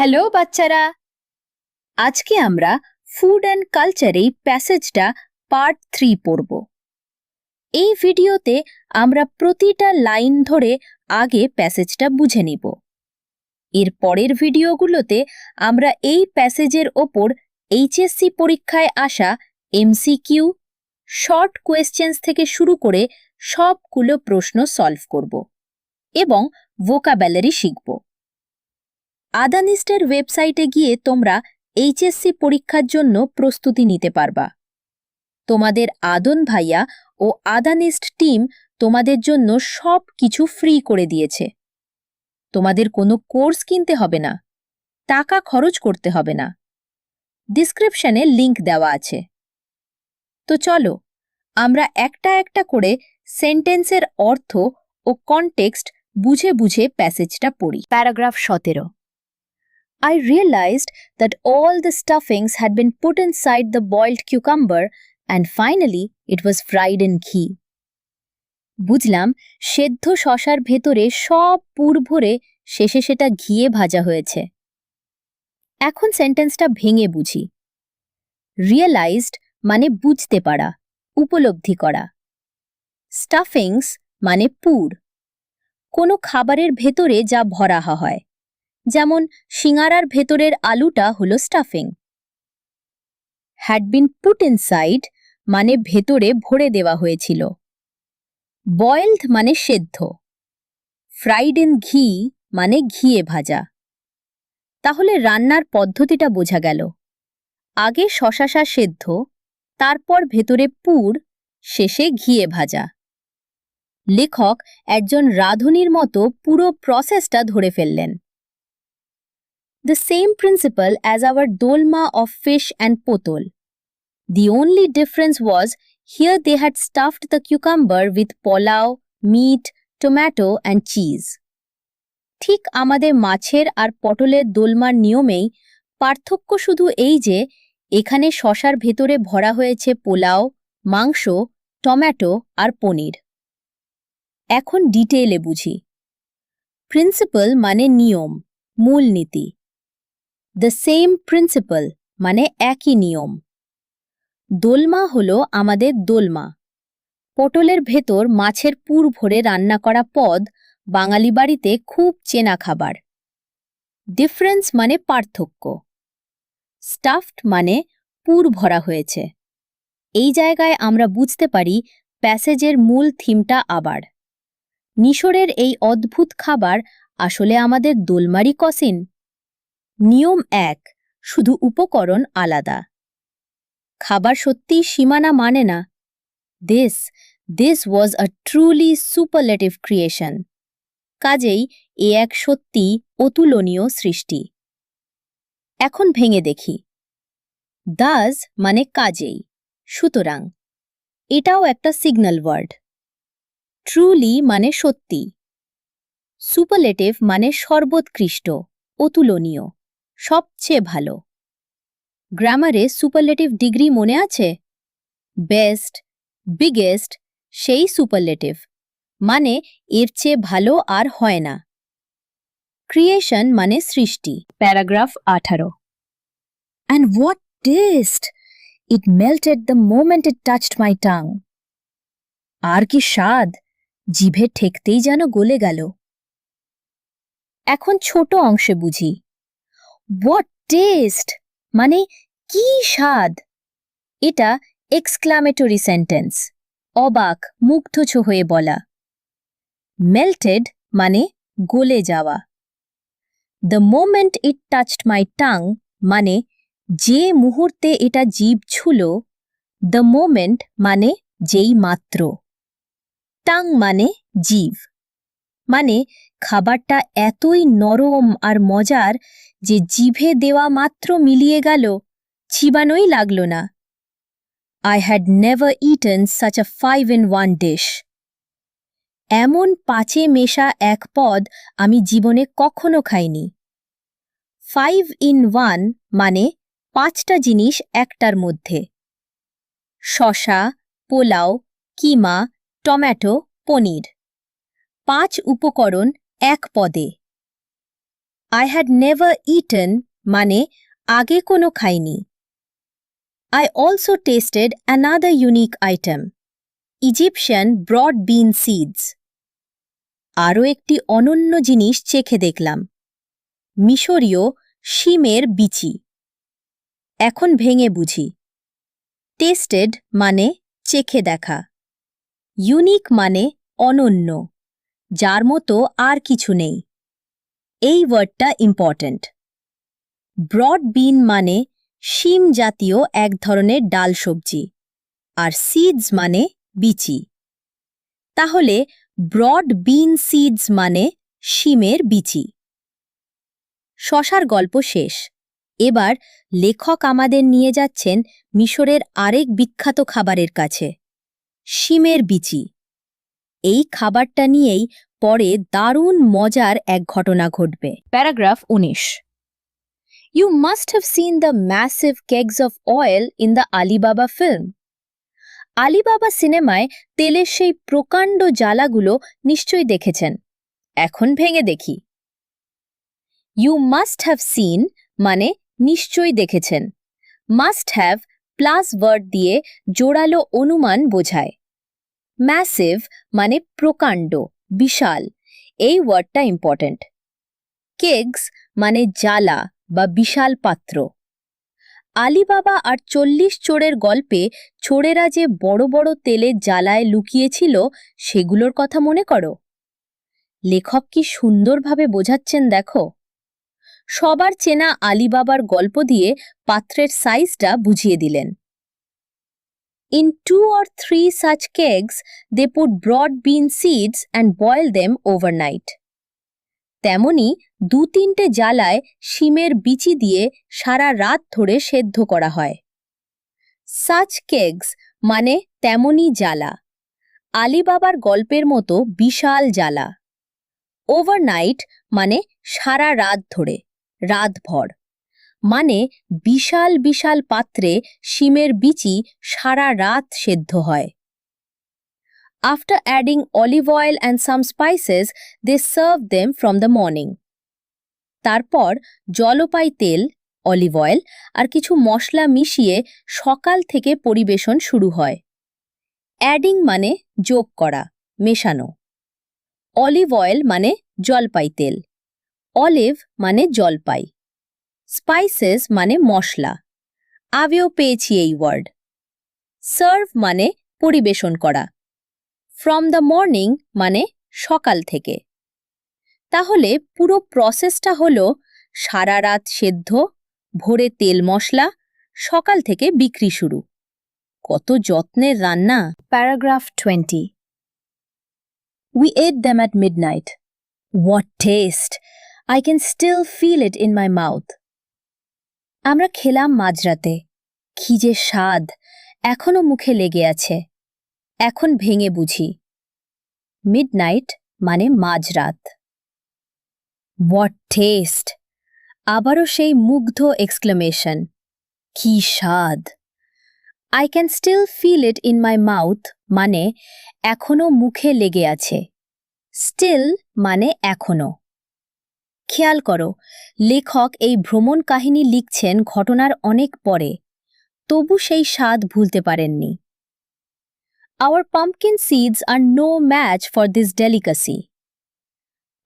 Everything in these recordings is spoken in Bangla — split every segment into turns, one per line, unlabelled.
হ্যালো বাচ্চারা, আজকে আমরা ফুড অ্যান্ড কালচারে প্যাসেজটা পার্ট 3 পড়ব। এই ভিডিওতে আমরা প্রতিটা লাইন ধরে আগে প্যাসেজটা বুঝে নিব। এর পরের ভিডিওগুলোতে আমরা এই প্যাসেজের ওপর এইচএসসি পরীক্ষায় আসা এমসিকিউ, শর্ট কোয়েশ্চেন্স থেকে শুরু করে সবগুলো প্রশ্ন সলভ করব এবং ভোকাবুলারি শিখব। আদানিস্টের ওয়েবসাইটে গিয়ে তোমরা এইচএসসি পরীক্ষার জন্য প্রস্তুতি নিতে পারবা। তোমাদের আদন ভাইয়া ও আদানিস্ট টিম তোমাদের জন্য সব কিছু ফ্রি করে দিয়েছে। তোমাদের কোনো কোর্স কিনতে হবে না, টাকা খরচ করতে হবে না। ডিসক্রিপশনে লিংক দেওয়া আছে। তো চলো আমরা একটা একটা করে সেন্টেন্সের অর্থ ও কনটেক্সট বুঝে বুঝে প্যাসেজটা পড়ি। Paragraph 17। I realized that all the stuffings had been put inside the boiled cucumber and finally it was fried in ghee. বুঝলাম সেদ্ধ শসার ভেতরে সব পুর ভরে শেষে সেটা ঘিয়ে ভাজা হয়েছে। এখন সেন্টেন্সটা ভেঙে বুঝি। রিয়েলাইজড মানে বুঝতে পারা, উপলব্ধি করা। স্টাফিংস মানে পুর, কোনো খাবারের ভেতরে যা ভরা হয়, যেমন সিঙারার ভেতরের আলুটা হলো stuffing. Had been put inside মানে ভেতরে ভরে দেওয়া হয়েছিল। বয়েলড মানে সেদ্ধ। ফ্রাইড ইন ঘি মানে ঘিয়ে ভাজা। তাহলে রান্নার পদ্ধতিটা বোঝা গেল। আগে শশা সেদ্ধ, তারপর ভেতরে পুর, শেষে ঘিয়ে ভাজা। লেখক একজন রাঁধুনির মতো পুরো প্রসেসটা ধরে ফেললেন। The same principle as our dolma of fish and potol. The only difference was here they had stuffed the cucumber with polao, meat, tomato and cheese. ঠিক আমাদের মাছের আর পটলের দোলমার নিয়মেই পার্থক্য শুধু এই যে এখানে শশার ভেতরে ভরা হয়েছে পোলাও, মাংস, টমেটো আর পনির। এখন ডিটেইলে বুঝি। প্রিন্সিপাল মানে নিয়ম, মূলনীতি। দ্য সেম প্রিন্সিপাল মানে একই নিয়ম। দোলমা হলো আমাদের দোলমা, পটলের ভেতর মাছের পুর ভরে রান্না করা পদ, বাঙালি বাড়িতে খুব চেনা খাবার। ডিফারেন্স মানে পার্থক্য। স্টাফড মানে পুর ভরা হয়েছে। এই জায়গায় আমরা বুঝতে পারি প্যাসেজের মূল থিমটা আবার। মিশরের এই অদ্ভুত খাবার আসলে আমাদের দোলমারি কসিন। নিয়ম এক, শুধু উপকরণ আলাদা। খাবার সত্যিই সীমানা মানে না। This was a truly superlative creation. কাজেই এ এক সত্যি অতুলনীয় সৃষ্টি। এখন ভেঙে দেখি। দাজ মানে কাজেই, সুতরাং। এটাও একটা সিগন্যাল ওয়ার্ড। ট্রুলি মানে সত্যি। সুপারলেটিভ মানে সর্বোৎকৃষ্ট, অতুলনীয়, সবচেয়ে ভালো। গ্রামারে সুপারলেটিভ ডিগ্রি মনে আছে? বেস্ট, বিগেস্ট, সেই সুপারলেটিভ, মানে এর চেয়ে ভালো আর হয় না। ক্রিয়েশন মানে সৃষ্টি। Paragraph 18। And what taste! It melted the moment it touched my tongue. আর কি স্বাদ! জিভে ঠেকতেই যেন গলে গেল। এখন ছোট অংশে বুঝি। What taste! মানে কি স্বাদ! এটা এক্সক্লামেটরি সেন্টেন্স, অবাক, মুগ্ধ হয়ে বলা। মেল্টেড মানে গলে যাওয়া। The moment it touched my tongue মানে যে মুহূর্তে এটা জিভ ছুলো। দ্য মোমেন্ট মানে যেই মাত্র। টাং মানে জিভ, মানে খাবারটা এতই নরম আর মজার যে জিভে দেওয়া মাত্র মিলিয়ে গেল, চিবানোই লাগল না। I had never eaten such a 5-in-1 dish. এমন পাঁচে মেশা এক পদ আমি জীবনে কখনো খাইনি। 5-in-1 মানে 5টা জিনিস একটার মধ্যে। শসা, পোলাও, কিমা, টমেটো, পনির। 5 উপকরণ এক পদে। I had never eaten মানে আগে কোনো খাইনি। I also tasted another unique item, Egyptian broad bean seeds. আরও একটি অনন্য জিনিস চেখে দেখলাম, মিশরীয় শিমের বিচি। এখন ভেঙে বুঝি। টেস্টেড মানে চেখে দেখা, ইউনিক মানে অনন্য, যার মতো আর কিছু নেই। এই ওয়ার্ডটা ইম্পর্ট্যান্ট। ব্রড বিন মানে শিম জাতীয় এক ধরনের ডাল সবজি, আর সিডস মানে বিচি। তাহলে ব্রড বিন সিডস মানে শিমের বিচি। শশার গল্প শেষ। এবার লেখক আমাদের নিয়ে যাচ্ছেন মিশরের আরেক বিখ্যাত খাবারের কাছে, শিমের বিচি। এই খাবারটা নিয়েই পরে দারুণ মজার এক ঘটনা ঘটবে। Paragraph 19। You must have seen the massive kegs of oil in the Alibaba film. Alibaba সিনেমায় তেলের সেই প্রকাণ্ড জ্বালাগুলো নিশ্চয়ই দেখেছেন। এখন ভেঙে দেখি। You must have seen মানে নিশ্চয়ই দেখেছেন। Must have প্লাস ওয়ার্ড দিয়ে জোরালো অনুমান বোঝায়। ম্যাসিভ মানে প্রকাণ্ড, বিশাল। এই ওয়ার্ডটা ইম্পর্ট্যান্ট। কেগস মানে জ্বালা বা বিশাল পাত্র। আলিবাবা আর 40 চোরের গল্পে চোরেরা যে বড় বড় তেলের জ্বালায় লুকিয়েছিল সেগুলোর কথা মনে করো। লেখক কি সুন্দরভাবে বোঝাচ্ছেন দেখো। সবার চেনা আলিবাবার গল্প দিয়ে পাত্রের সাইজটা বুঝিয়ে দিলেন। In 2 or 3 such kegs, they put broad bean seeds and boil them overnight. তেমনি 2-3টে জ্বালায় শিমের বিচি দিয়ে সারা রাত ধরে সেদ্ধ করা হয়। Such kegs মানে তেমনি জ্বালা। আলিবাবার গল্পের মতো বিশাল জ্বালা। ওভারনাইট মানে সারা রাত ধরে, রাতভর। মানে বিশাল বিশাল পাত্রে শিমের বিচি সারা রাত সেদ্ধ হয়। After adding olive oil and some spices, they served them from the morning. তারপর জলপাই তেল, অলিভ অয়েল আর কিছু মশলা মিশিয়ে সকাল থেকে পরিবেশন শুরু হয়। অ্যাডিং মানে যোগ করা, মেশানো। অলিভ অয়েল মানে জলপাই তেল, অলিভ মানে জলপাই, স্পাইসেস মানে মশলা। আগেও পেয়েছি এই ওয়ার্ড। সার্ভ মানে পরিবেশন করা। ফ্রম দ্য মর্নিং মানে সকাল থেকে। তাহলে পুরো প্রসেসটা হলো সারা রাত সেদ্ধ, ভোরে তেল মশলা, সকাল থেকে বিক্রি শুরু। কত যত্নের রান্না। Paragraph 20। We ate them at midnight. What taste! I can still feel it in my mouth. আমরা খেলাম মাঝরাতে। কি যে স্বাদ, এখনো মুখে লেগে আছে। এখন ভেঙে বুঝি। মিডনাইট মানে মাঝরাত। What taste! আবারও সেই মুগ্ধ এক্সক্লেমেশন। কি স্বাদ! I can still feel it in my mouth মানে এখনো মুখে লেগে আছে। Still মানে এখনো। খেয়াল করো, লেখক এই ভ্রমণ কাহিনী লিখছেন ঘটনার অনেক পরে, তবু সেই স্বাদ ভুলতে পারেননি। Our pumpkin seeds are no match for this delicacy.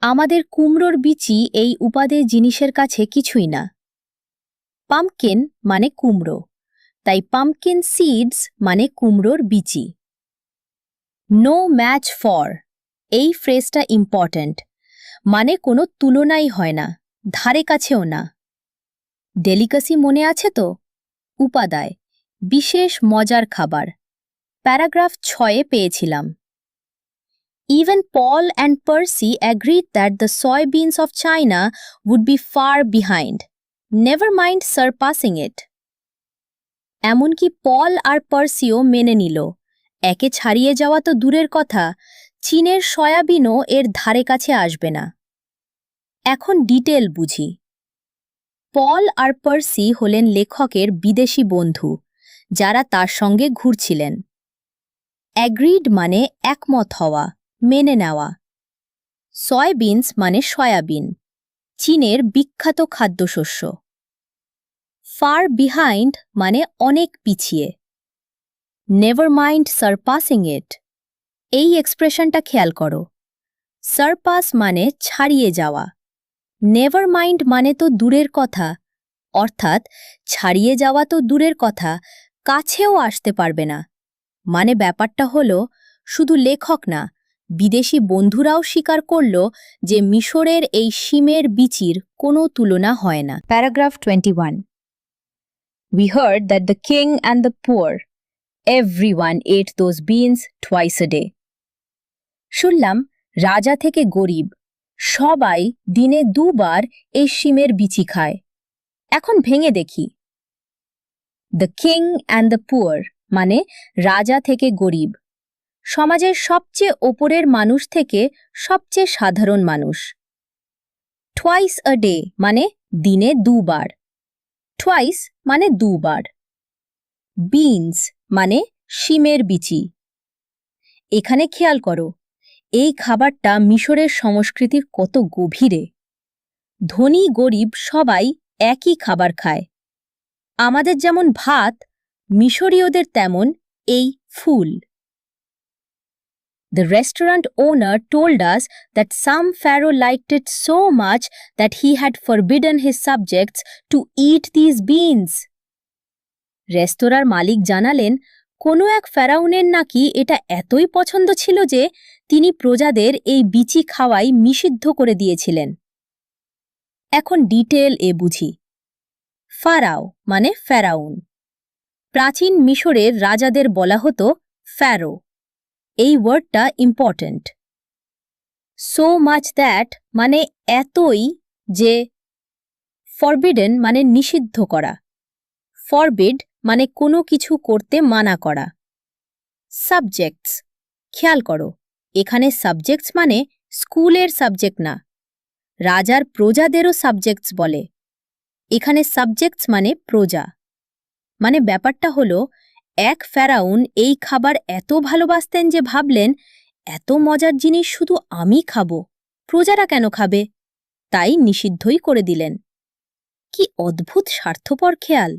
আমাদের কুমড়োর বিচি এই উপাদেয় জিনিসের কাছে কিছুই না। পাম্পকিন মানে কুমড়ো, তাই পাম্পকিন সিডস মানে কুমড়োর বিচি। নো ম্যাচ ফর, এই ফ্রেজটা ইম্পর্ট্যান্ট, মানে কোনো তুলনাই হয় না, ধারে কাছেও না। ডেলিকাসি মনে আছে তো? উপাদায়, বিশেষ মজার খাবার। প্যারাগ্রাফ 6 পেয়েছিলাম। Even Paul and Percy agreed that the soybeans of China would be far behind, never mind surpassing it. এমনকি পল আর পার্সিও মেনে নিল, একে ছাড়িয়ে যাওয়া তো দূরের কথা, চীনের সয়াবিনও এর ধারে কাছে আসবে না। এখন ডিটেল বুঝি। পল আর পার্সি হলেন লেখকের বিদেশি বন্ধু, যারা তার সঙ্গে ঘুরছিলেন। অ্যাগ্রিড মানে একমত হওয়া, মেনে নেওয়া। সয়াবিনস মানে সয়াবিন, চীনের বিখ্যাত খাদ্যশস্য। ফার বিহাইন্ড মানে অনেক পিছিয়ে। নেভার মাইন্ড সারপাসিং ইট, এই এক্সপ্রেশনটা খেয়াল করো। সারপাস মানে ছাড়িয়ে যাওয়া, নেভার মাইন্ড মানে তো দূরের কথা, অর্থাৎ ছাড়িয়ে যাওয়া তো দূরের কথা, কাছেও আসতে পারবে না। মানে ব্যাপারটা হলো শুধু লেখক না, বিদেশি বন্ধুরাও স্বীকার করল যে মিশরের এই শিমের বিচির কোনো তুলনা হয় না। Paragraph 21। We heard that the king and the poor, everyone ate those beans twice a day. শুনলাম রাজা থেকে গরিব সবাই দিনে দুবার এই শিমের বিচি খায়। এখন ভেঙে দেখি। The king and the poor মানে রাজা থেকে গরিব, সমাজের সবচেয়ে ওপরের মানুষ থেকে সবচেয়ে সাধারণ মানুষ। টুয়াইস আ ডে মানে দিনে দুবার, টুয়াইস মানে দুবার। বিনস মানে শিমের বিচি। এখানে খেয়াল করো, এই খাবারটা মিশরের সংস্কৃতির কত গভীরে। ধনী গরিব সবাই একই খাবার খায়। আমাদের যেমন ভাত, মিশরীয়দের তেমন এই ফুল। The restaurant owner told us that some pharaoh liked it so much that he had forbidden his subjects to eat these beans. রেস্তোরাঁর মালিক জানালেন কোনো এক ফেরাউনের নাকি এটা এতই পছন্দ ছিল যে তিনি প্রজাদের এই বিচি খাওয়াই নিষিদ্ধ করে দিয়েছিলেন। এখন ডিটেল বুঝি। ফারাও মানে ফেরাউন। প্রাচীন মিশরের রাজাদের বলা হতো ফ্যারো। এই ওয়ার্ডটা ইম্পর্ট্যান্ট। সো মাচ দ্যাট মানে এতই যে, ফরবিডেন মানে নিষিদ্ধ করা, ফরবিড মানে কোনো কিছু করতে মানা করা। সাবজেক্টস, খেয়াল করো এখানে সাবজেক্টস মানে স্কুলের সাবজেক্ট না, রাজার প্রজাদেরও সাবজেক্টস বলে। এখানে সাবজেক্টস মানে প্রজা। মানে ব্যাপারটা হলো এক ফেরাউন এই খাবার এত ভালোবাসতেন যে ভাবলেন এত মজার জিনিস শুধু আমি খাবো, প্রজারা কেন খাবে, তাই নিষিদ্ধই করে দিলেন। কি অদ্ভুত স্বার্থপর খেয়াল।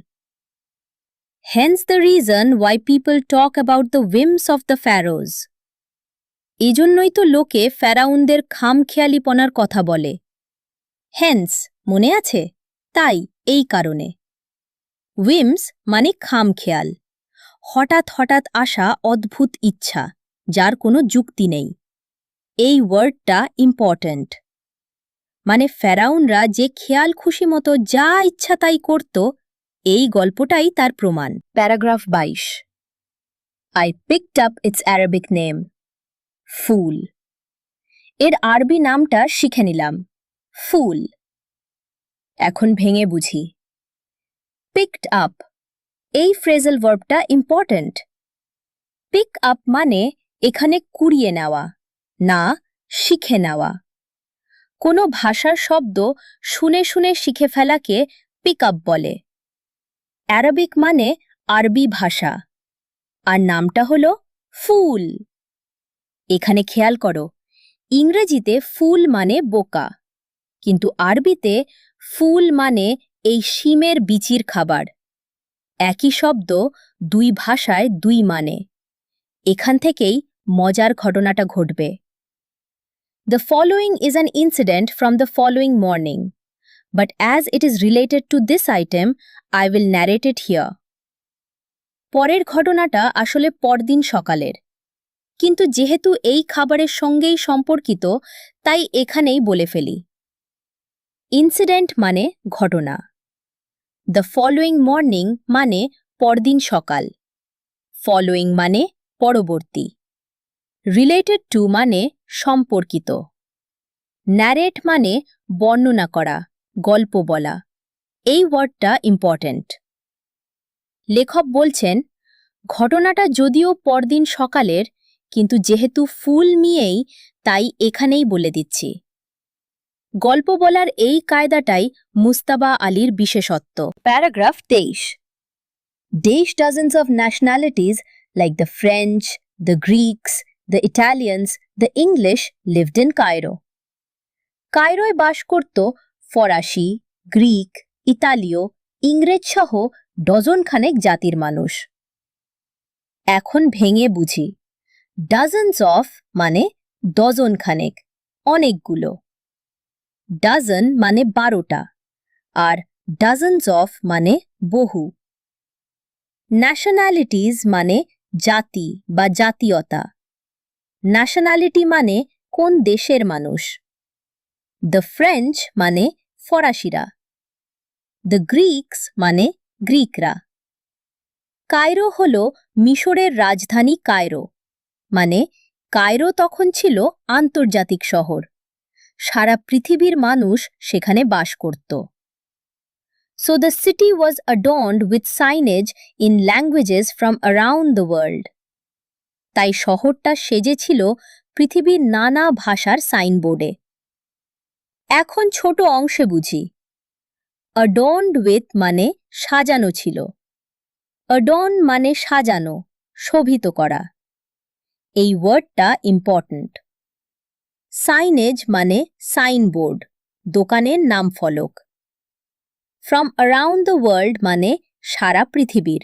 Hence the reason why people talk about the whims of the pharaohs. এজন্যই তো লোকে ফেরাউনদের খামখেয়ালিপনার কথা বলে। হেন্স মনে আছে? তাই, এই কারণে। whims মানে খামখেয়াল, হঠাৎ হঠাৎ আসা অদ্ভুত ইচ্ছা, যার কোনো যুক্তি নেই। এই ওয়ার্ডটা ইম্পর্ট্যান্ট। মানে ফেরাউনরা যে খেয়াল খুশি মতো যা ইচ্ছা তাই করত, এই গল্পটাই তার প্রমাণ। Paragraph 22। I picked up its Arabic name, ফুল। এর আরবি নামটা শিখে নিলাম, ফুল। এখন ভেঙে বুঝি। পিকড আপ, এই ফ্রেজাল ভার্বটা ইম্পর্ট্যান্ট। পিক আপ মানে এখানে কুড়িয়ে নেওয়া, না শিখে নেওয়া। কোনো ভাষার শব্দ শুনে শুনে শিখে ফেলাকে পিক আপ বলে। অ্যারাবিক মানে আরবি ভাষা, আর নামটা হলো ফুল। এখানে খেয়াল করো, ইংরেজিতে ফুল মানে বোকা, কিন্তু আরবিতে ফুল মানে এই শিমের বিচির খাবার। একই শব্দ দুই ভাষায় দুই মানে। এখান থেকেই মজার ঘটনাটা ঘটবে। The following is an incident from the following morning, but as it is related to this item, I will narrate it here. পরের ঘটনাটা আসলে পরদিন সকালের, কিন্তু যেহেতু এই খাবারের সঙ্গেই সম্পর্কিত তাই এখানেই বলে ফেলি। ইনসিডেন্ট মানে ঘটনা, দ্য ফলোয়িং মর্নিং মানে পরদিন সকাল, ফলোয়িং মানে পরবর্তী, রিলেটেড টু মানে সম্পর্কিত, ন্যারেট মানে বর্ণনা করা, গল্প বলা। এই ওয়ার্ডটা ইম্পর্ট্যান্ট। লেখক বলছেন ঘটনাটা যদিও পরদিন সকালের, কিন্তু যেহেতু ফুল নিয়েই তাই এখানেই বলে দিচ্ছি। গল্প বলার এই কায়দাটাই মুস্তাবা আলীর বিশেষত্ব। Paragraph 23। dozens of nationalities like the French, the Greeks, the Italians, the English lived in Cairo. কায়রোয় বাস করত ফরাসি, গ্রিক, ইতালীয়, ইংরেজ সহ ডজনখানেক জাতির মানুষ। এখন ভেঙে বুঝি। ডজনস অফ মানে ডজনখানেক, অনেকগুলো। ডজন মানে 12টা, আর ডজনস অফ মানে বহু। ন্যাশনালিটিজ মানে জাতি বা জাতীয়তা। ন্যাশনালিটি মানে কোন দেশের মানুষ। দ্য ফ্রেঞ্চ মানে ফরাসিরা। দ্য গ্রিকস মানে গ্রিকরা। কায়রো হল মিশরের রাজধানী কায়রো, মানে কায়রো তখন ছিল আন্তর্জাতিক শহর। সারা পৃথিবীর মানুষ সেখানে বাস করত। So the city was adorned with signage in languages from around the world. তাই শহরটা সেজেছিল পৃথিবীর নানা ভাষার সাইনবোর্ডে। এখন ছোট অংশে বুঝি। adorned with মানে সাজানো ছিল। adorn মানে সাজানো, শোভিত করা। এই ওয়ার্ডটা ইম্পর্ট্যান্ট। সাইনেজ মানে সাইনবোর্ড, দোকানের নাম ফলক। ফ্রম অ্যারাউন্ড দ্য ওয়ার্ল্ড মানে সারা পৃথিবীর।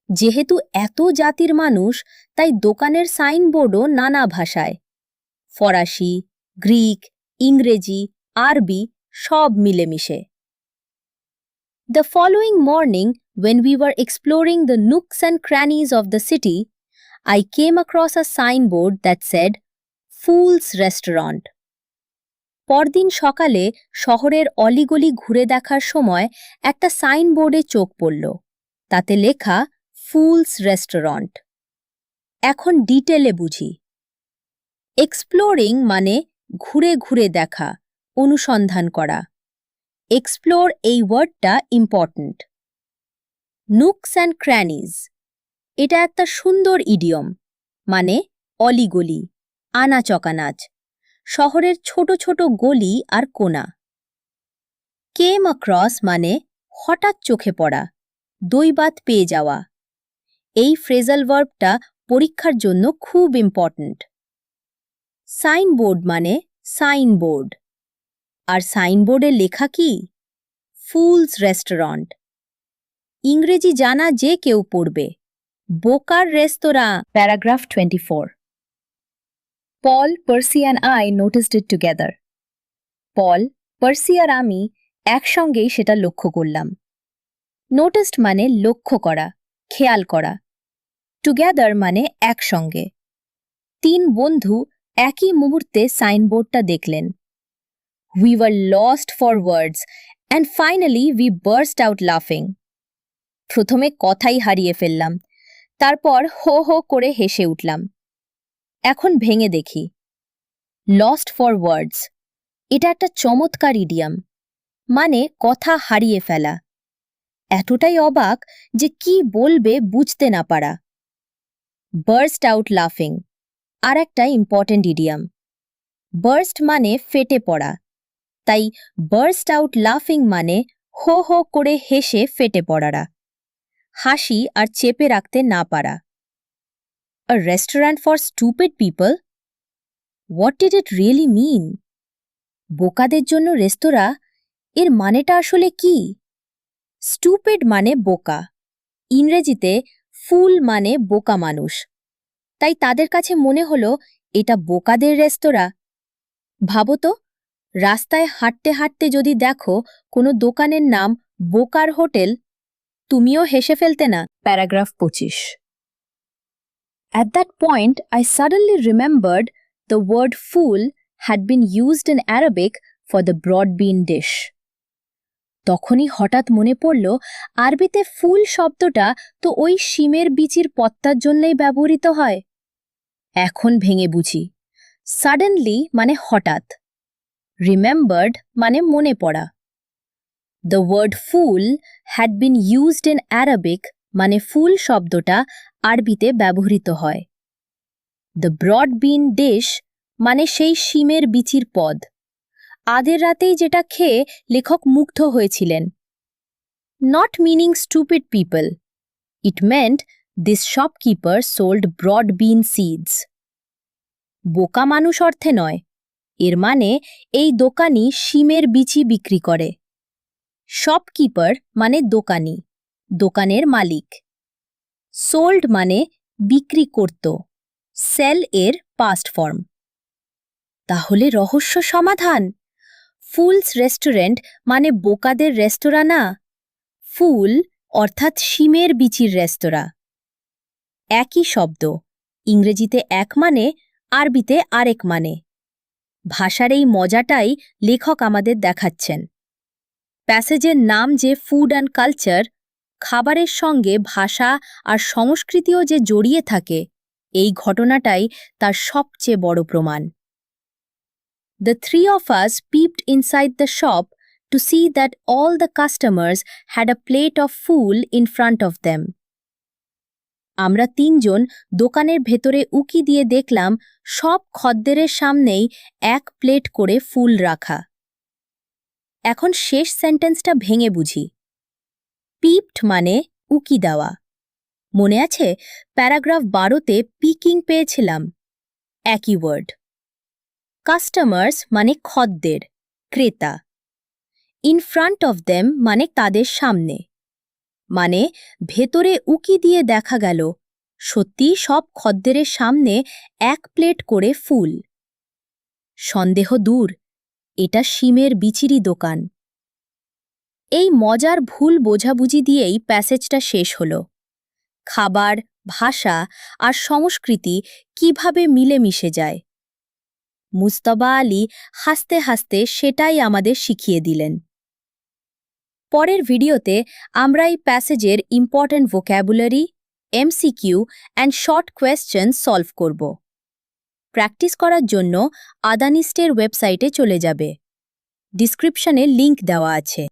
যেহেতু এত জাতির মানুষ, তাই দোকানের সাইনবোর্ডও নানা ভাষায়। ফরাসি, গ্রিক, ইংরেজি, আরবি সব মিলেমিশে। The following morning, when we were exploring the nooks and crannies of the city, I came across a signboard that said, Fool's Restaurant. পরদিন সকালে শহরের অলিগলি ঘুরে দেখার সময় একটা সাইনবোর্ডে চোখ পড়ল। তাতে লেখা ফুলস রেস্টুরেন্ট। এখন ডিটেলে বুঝি। এক্সপ্লোরিং মানে ঘুরে ঘুরে দেখা, অনুসন্ধান করা। এক্সপ্লোর এই ওয়ার্ডটা ইম্পর্ট্যান্ট। নুকস অ্যান্ড ক্র্যানিজ, এটা একটা সুন্দর ইডিয়ম, মানে অলিগলি, আনাচকানাচ, শহরের ছোট ছোট গলি আর কোণা। কেম অ্যাক্রস মানে হঠাৎ চোখে পড়া, দৈবাত পেয়ে যাওয়া। এই ফ্রেজাল ভার্বটা পরীক্ষার জন্য খুব ইম্পর্ট্যান্ট। সাইনবোর্ড মানে সাইনবোর্ড, আর সাইনবোর্ডে লেখা কি? Fools restaurant. ইংরেজি জানা যে কেউ পড়বে। বোকার রেস্তোরাঁ। Paragraph 24. Paul, Percy and I noticed it together. Paul, Percy আর আমি একসঙ্গেই সেটা লক্ষ্য করলাম। নোটিসড মানে লক্ষ্য করা, খেয়াল করা। টুগেদার মানে একসঙ্গে। 3 বন্ধু একই মুহূর্তে সাইনবোর্ডটা দেখলেন। We were lost for words and finally we burst out laughing. প্রথমে কথাই হারিয়ে ফেললাম, তারপর হো হো করে হেসে উঠলাম। এখন ভেঙে দেখি। লস্ট ফর ওয়ার্ডস, এটা একটা চমৎকার ইডিয়াম, মানে কথা হারিয়ে ফেলা। এতটাই অবাক যে কি বলবে বুঝতে না পারা। বার্স্ট আউট লাফিং আর একটা ইম্পর্ট্যান্ট ইডিয়াম। বার্স্ট মানে ফেটে পড়া, তাই বার্স্ট আউট লাফিং মানে হো হো করে হেসে ফেটে পড়ারা, হাসি আর চেপে রাখতে না পারা। A restaurant for stupid people? What did it really mean? বোকাদের জন্য রেস্তোরাঁ, এর মানেটা আসলে কি? স্টুপিড মানে বোকা, ইংরেজিতে ফুল মানে বোকা মানুষ, তাই তাদের কাছে মনে হলো এটা বোকাদের রেস্তোরাঁ। ভাবো তো, রাস্তায় হাঁটতে হাঁটতে যদি দেখো কোনো দোকানের নাম বোকার হোটেল, তুমিও হেসে ফেলতে না? Paragraph 25. At that point, I suddenly remembered the word fool had been used in Arabic for the broad bean dish. তখনই হঠাৎ মনে পড়ল, আরবিতে ফুল শব্দটা তো ওই শিমের বিচির পত্তার জন্যই ব্যবহৃত হয়। এখন ভেঙে বুঝি। সাডেনলি মানে হঠাৎ, রিমেম্বার্ড মানে মনে পড়া। The word fool had been used in Arabic মানে ফুল শব্দটা আরবিতে ব্যবহৃত হয়। দ্য ব্রড বিন ডিশ মানে সেই শিমের বিচির পদ, আদের রাতেই যেটা খেয়ে লেখক মুগ্ধ হয়েছিলেন। Not meaning stupid people, it meant this shopkeeper sold broad bean seeds. বোকা মানুষ অর্থে নয়, এর মানে এই দোকানি শিমের বিচি বিক্রি করে। শপকিপার মানে দোকানি, দোকানের মালিক। সোল্ড মানে বিক্রি করত, সেল এর পাস্ট ফর্ম। তাহলে রহস্য সমাধান। ফুলস রেস্টুরেন্ট মানে বোকাদের রেস্তোরাঁ না, ফুল অর্থাৎ শিমের বিচির রেস্তোরাঁ। একই শব্দ, ইংরেজিতে এক মানে, আরবিতে আরেক মানে। ভাষার এই মজাটাই লেখক আমাদের দেখাচ্ছেন। প্যাসেজের নাম যে ফুড অ্যান্ড কালচার, খাবারের সঙ্গে ভাষা আর সংস্কৃতিও যে জড়িয়ে থাকে, এই ঘটনাটাই তার সবচেয়ে বড় প্রমাণ। The three of us peeped inside the shop to see that all the customers had a plate of fool in front of them. আমরা তিনজন দোকানের ভেতরে উকি দিয়ে দেখলাম সব খদ্দেরের সামনেই এক প্লেট করে ফুল রাখা। এখন শেষ সেন্টেন্সটা ভেঙে বুঝি। পিপড মানে উকি দেওয়া। মনে আছে প্যারাগ্রাফ 12তে পিকিং পেয়েছিলাম, একই ওয়ার্ড। কাস্টমার্স মানে খদ্দের, ক্রেতা। ইন ফ্রন্ট অফ দেম মানে তাদের সামনে, মানে ভেতরে উকি দিয়ে দেখা গেল সত্যি সব খদ্দেরের সামনে এক প্লেট করে ফুল। সন্দেহ দূর, এটা শিমের বিচিরি দোকান। এই মজার ভুল বোঝাবুঝি দিয়েই প্যাসেজটা শেষ হল। খাবার, ভাষা আর সংস্কৃতি কিভাবে মিলেমিশে যায়। মুজতবা আলী হাসতে হাসতে সেটাই আমাদের শিখিয়ে দিলেন। পরের ভিডিওতে আমরা এই প্যাসেজের important vocabulary, MCQ and short question solve করব। প্র্যাকটিস করার জন্য আদানিস্টের ওয়েবসাইটে চলে যাবে। ডিসক্রিপশনে লিংক দেওয়া আছে।